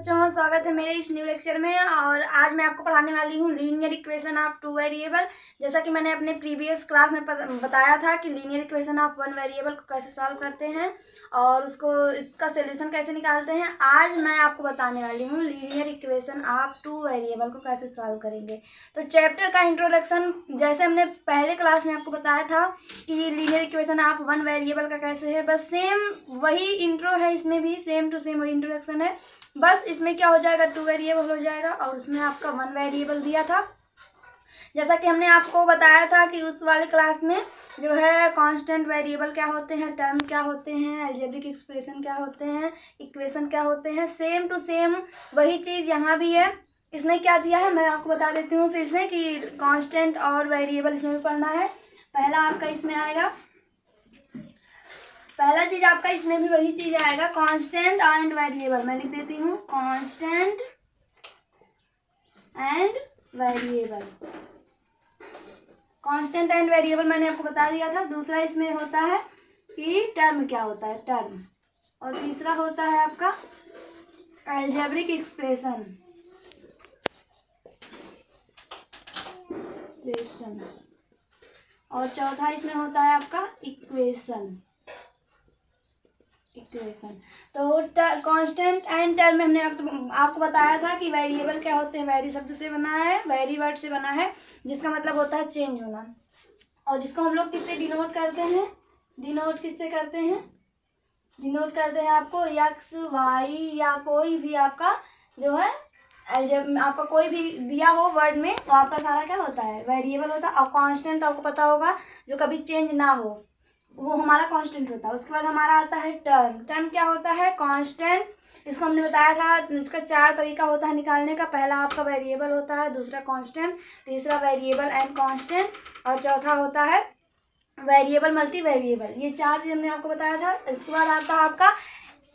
बच्चों, स्वागत है मेरे इस न्यू लेक्चर में। और आज मैं आपको पढ़ाने वाली हूँ linear equation of two variable. जैसा कि मैंने अपने प्रीवियस क्लास में बताया था कि linear equation of one variable को कैसे सॉल्व करते हैं और उसको इसका सोल्यूशन कैसे निकालते हैं। आज मैं आपको बताने वाली हूँ linear equation of two variable को कैसे सॉल्व करेंगे। तो चैप्टर का इंट्रोडक्शन जैसे हमने पहले क्लास में आपको बताया था कि linear equation of one variable का कैसे है, बस सेम वही इंट्रो है, इसमें भी सेम टू सेम वही इंट्रोडक्शन है। बस इसमें क्या हो जाएगा, टू वेरिएबल हो जाएगा और उसमें आपका वन वेरिएबल दिया था। जैसा कि हमने आपको बताया था कि उस वाले क्लास में जो है कांस्टेंट वेरिएबल क्या होते हैं, टर्म क्या होते हैं, अलजेब्रिक एक्सप्रेशन क्या होते हैं, इक्वेशन क्या होते हैं, सेम टू सेम वही चीज़ यहाँ भी है। इसमें क्या दिया है मैं आपको बता देती हूँ फिर से कि कांस्टेंट और वेरिएबल इसमें भी पढ़ना है। पहला आपका इसमें आएगा, पहला चीज आपका इसमें भी वही चीज आएगा, कांस्टेंट एंड वेरिएबल। मैं लिख देती हूँ constant and variable. Constant and variable मैंने आपको बता दिया था। दूसरा इसमें होता है कि टर्म क्या होता है, टर्म। और तीसरा होता है आपका अलजेब्रिक एक्सप्रेशन। और चौथा इसमें होता है आपका इक्वेशन। तो कांस्टेंट एंड टर्म में हमने आपको बताया था कि वेरिएबल क्या होते हैं, वेरी शब्द से बना है, वेरी वर्ड से बना है, जिसका मतलब होता है चेंज होना। और जिसको हम लोग किससे डिनोट करते हैं, डिनोट किससे करते हैं, डिनोट करते हैं आपको एक्स वाई या कोई भी आपका जो है आपका कोई भी दिया हो वर्ड में, तो आपका सारा क्या होता है, वेरिएबल होता है। और कांस्टेंट तो आपको पता होगा जो कभी चेंज ना हो, वो हमारा कांस्टेंट होता है। उसके बाद हमारा आता है टर्म। टर्म क्या होता है, कांस्टेंट। इसको हमने बताया था, इसका चार तरीका होता है निकालने का। पहला आपका वेरिएबल होता है, दूसरा कांस्टेंट, तीसरा वेरिएबल एंड कांस्टेंट, और चौथा होता है वेरिएबल मल्टी वेरिएबल। ये चार चीज हमने आपको बताया था। इसके बाद आता है आपका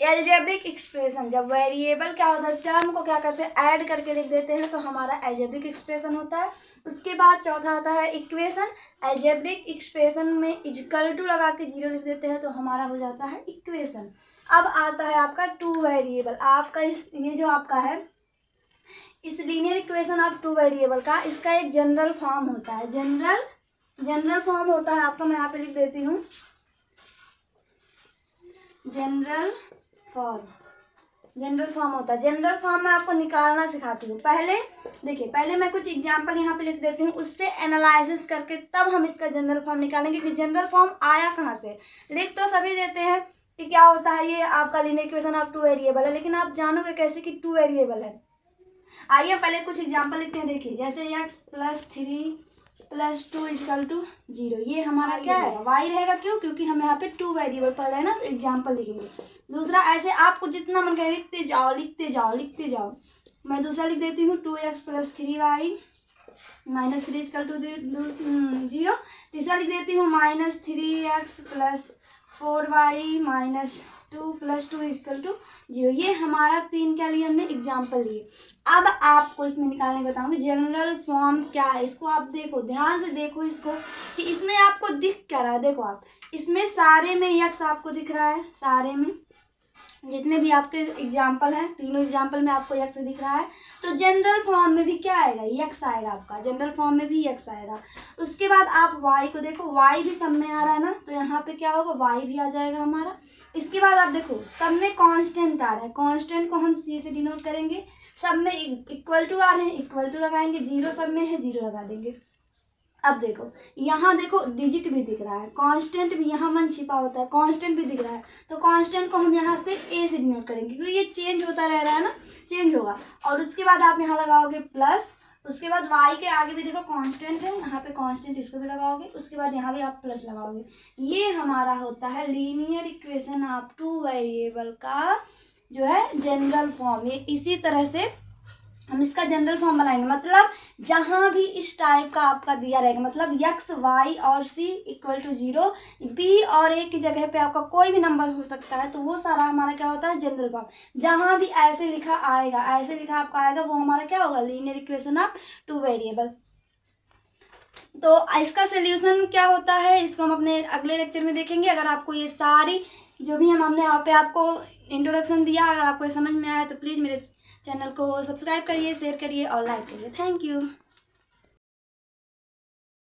एल्जेब्रिक एक्सप्रेशन। जब वेरिएबल क्या होता है, टर्म को क्या करते हैं, ऐड करके लिख देते हैं, तो हमारा एल्जेब्रिक एक्सप्रेशन होता है। उसके बाद चौथा आता है इक्वेशन। एल्जेब्रिक एक्सप्रेशन में इक्वल टू लगा के जीरो लिख देते हैं, तो हमारा हो जाता है इक्वेशन। अब आता है आपका टू वेरिएबल। आपका ये जो आपका है इस linear equation of two variable का, इसका एक जनरल फॉर्म होता है। जनरल फॉर्म होता है आपका, मैं यहाँ पे लिख देती हूँ जनरल फॉर्म होता है। जनरल फॉर्म मैं आपको निकालना सिखाती हूँ। पहले देखिए, पहले मैं कुछ एग्जांपल यहाँ पे लिख देती हूँ, उससे एनालिसिस करके तब हम इसका जनरल फॉर्म निकालेंगे कि जनरल फॉर्म आया कहाँ से। लिख तो सभी देते हैं कि क्या होता है, ये आपका linear equation of two variable है, लेकिन आप जानोगे कैसे कि टू वेरिएबल है। आइए पहले कुछ एग्जाम्पल लिखते हैं। देखिए, जैसे x + 3 + 2 = 0, ये हमारा क्या है, y रहेगा। क्यों, क्योंकि हम यहाँ पे टू वेरिएबल पढ़ रहे हैं ना, एग्जाम्पल लिखेंगे। दूसरा, ऐसे आपको जितना मन करे लिखते जाओ लिखते जाओ लिखते जाओ। मैं दूसरा लिख देती हूँ 2x + 3y - 3 = 0। तीसरा लिख देती हूँ -3x + 4y - 2 + 2 = 0। ये हमारा तीन क्या लिए हमने, एग्जाम्पल लिए। अब आपको इसमें निकालने बताऊंगी जनरल फॉर्म क्या है। इसको आप देखो, ध्यान से देखो इसको कि इसमें आपको दिख क्या रहा है। देखो आप, इसमें सारे में यक्स आपको दिख रहा है, सारे में जितने भी आपके एग्जाम्पल हैं, तीनों एग्जाम्पल में आपको यक्स दिख रहा है। तो जनरल फॉर्म में भी क्या आएगा, यक्स आएगा आपका, जनरल फॉर्म में भी यक्स आएगा। उसके बाद आप वाई को देखो, वाई भी सब में आ रहा है ना, तो यहाँ पे क्या होगा, वाई भी आ जाएगा हमारा। इसके बाद आप देखो, सब में कांस्टेंट आ रहा है, कांस्टेंट को हम सी से डिनोट करेंगे। सब में इक्वल टू आ रहे हैं, इक्वल टू लगाएंगे। जीरो सब में है, जीरो लगा देंगे। अब देखो, यहाँ देखो डिजिट भी दिख रहा है, कांस्टेंट भी, यहाँ मन छिपा होता है, कांस्टेंट भी दिख रहा है। तो कांस्टेंट को हम यहाँ से ए से डिनोट करेंगे, क्योंकि ये चेंज होता रह रहा है ना, चेंज होगा। और उसके बाद आप यहाँ लगाओगे प्लस। उसके बाद y के आगे भी देखो कांस्टेंट है, यहाँ पे कांस्टेंट, इसको भी लगाओगे। उसके बाद यहाँ भी आप प्लस लगाओगे। ये हमारा होता है linear equation of two variable का जो है जनरल फॉर्म। ये इसी तरह से हम इसका जनरल फॉर्म बनाएंगे। मतलब जहां भी इस टाइप का आपका दिया रहेगा, मतलब x y और c = 0, b और a की जगह पे आपका कोई भी नंबर हो सकता है, तो वो सारा हमारा क्या होता है, जनरल फॉर्म। जहां भी ऐसे लिखा आएगा, ऐसे लिखा आपका आएगा, वो हमारा क्या होगा, linear equation of two variable. तो इसका सोल्यूशन क्या होता है इसको हम अपने अगले लेक्चर में देखेंगे। अगर आपको ये सारी जो भी हमने यहाँ पे आपको इंट्रोडक्शन दिया, अगर आपको ये समझ में आया तो प्लीज़ मेरे चैनल को सब्सक्राइब करिए, शेयर करिए और लाइक करिए। Thank you.